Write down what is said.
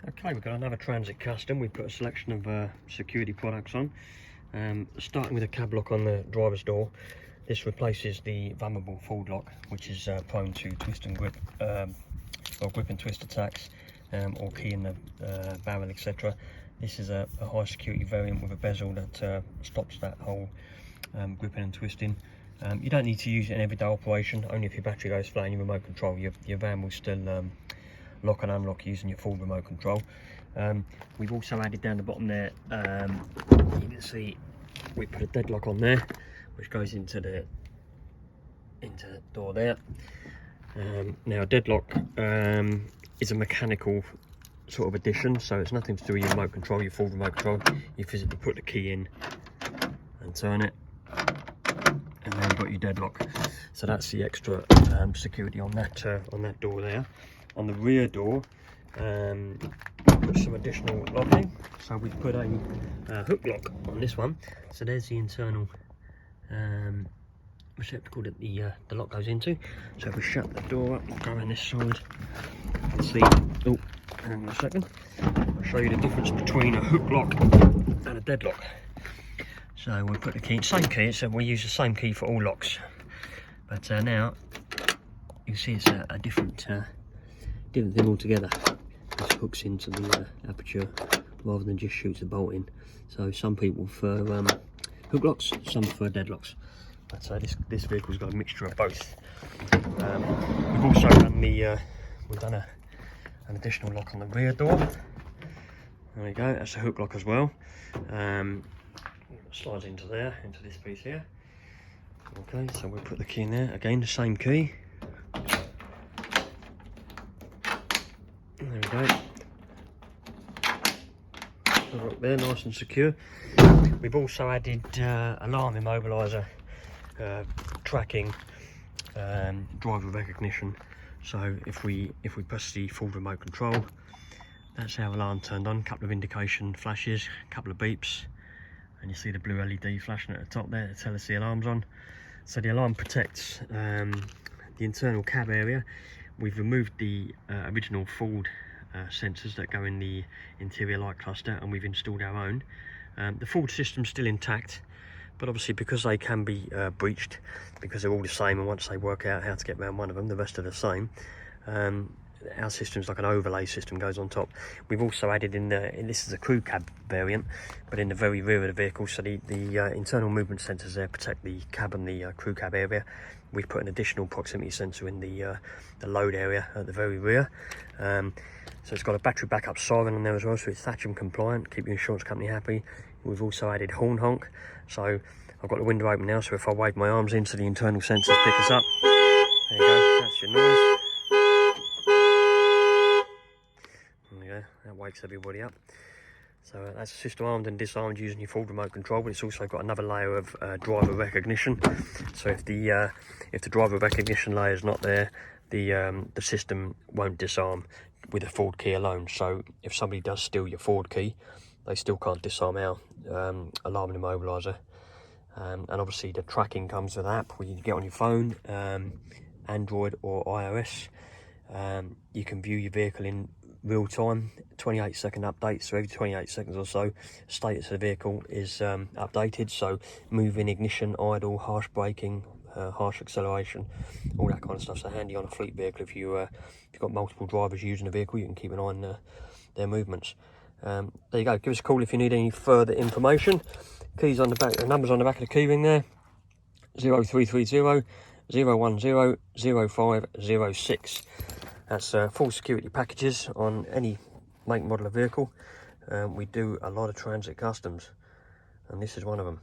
Okay, we've got another Transit Custom. We've got a selection of security products on. Starting with a cab lock on the driver's door. This replaces the vulnerable forward lock, which is prone to twist and grip, or grip and twist attacks, or key in the barrel, etc. This is a high security variant with a bezel that stops that whole gripping and twisting. You don't need to use it in everyday operation. Only if your battery goes flat and your remote control, your van will still lock and unlock using your full remote control. We've also added down the bottom there, you can see we put a deadlock on there, which goes into the door there. Now a deadlock is a mechanical sort of addition, so it's nothing to do with your remote control, your full remote control. You physically put the key in and turn it, and then you've got your deadlock. So that's the extra security on that door there. On the rear door, put some additional locking. So we've put a hook lock on this one. So there's the internal receptacle that the lock goes into. So if we shut the door up, go around this side, you can see. Oh, hang on a second. I'll show you the difference between a hook lock and a deadlock. So we'll put the key, same key. So we use the same key for all locks. But now you see it's a different thing altogether. This hooks into the aperture rather than just shoots the bolt in. So some people prefer hook locks, some prefer deadlocks. But this vehicle's got a mixture of both. We've also done an additional lock on the rear door. There we go. That's a hook lock as well. Slides into there, into this piece here. Okay, so we'll put the key in there. Again, the same key. There we go. Look there, nice and secure. We've also added alarm immobiliser, tracking, driver recognition. So if we press the full remote control, that's our alarm turned on. Couple of indication flashes, couple of beeps, and you see the blue LED flashing at the top there to tell us the alarm's on. So the alarm protects the internal cab area. We've removed the original Ford sensors that go in the interior light cluster, and we've installed our own. The Ford system's still intact, but obviously because they can be breached, because they're all the same, and once they work out how to get around one of them, the rest are the same. Our system's like an overlay system, goes on top. We've also added in this is a crew cab variant, but in the very rear of the vehicle, so the internal movement sensors there protect the cab and the crew cab area. We've put an additional proximity sensor in the load area at the very rear. So it's got a battery backup siren on there as well, so it's Thatcham compliant, keep your insurance company happy. We've also added horn honk, so I've got the window open now, so if I wave my arms into the internal sensors pick us up. There you go, that's your noise. There you go, that wakes everybody up. So that's system armed and disarmed using your full remote control, but it's also got another layer of driver recognition. So if the driver recognition layer is not there, the system won't disarm with a Ford key alone. So if somebody does steal your Ford key, they still can't disarm our alarm immobiliser. And obviously the tracking comes with an app where you can get on your phone, Android or iOS. You can view your vehicle in real time, 28-second updates, so every 28 seconds or so status of the vehicle is updated. So moving, ignition, idle, harsh braking, harsh acceleration, all that kind of stuff. So handy on a fleet vehicle. If you've got multiple drivers using the vehicle, you can keep an eye on their movements. There you go. Give us a call if you need any further information. Keys on the back, the numbers on the back of the key ring there, 0330 010 0506. That's full security packages on any make, model of vehicle. We do a lot of Transit Customs, and this is one of them.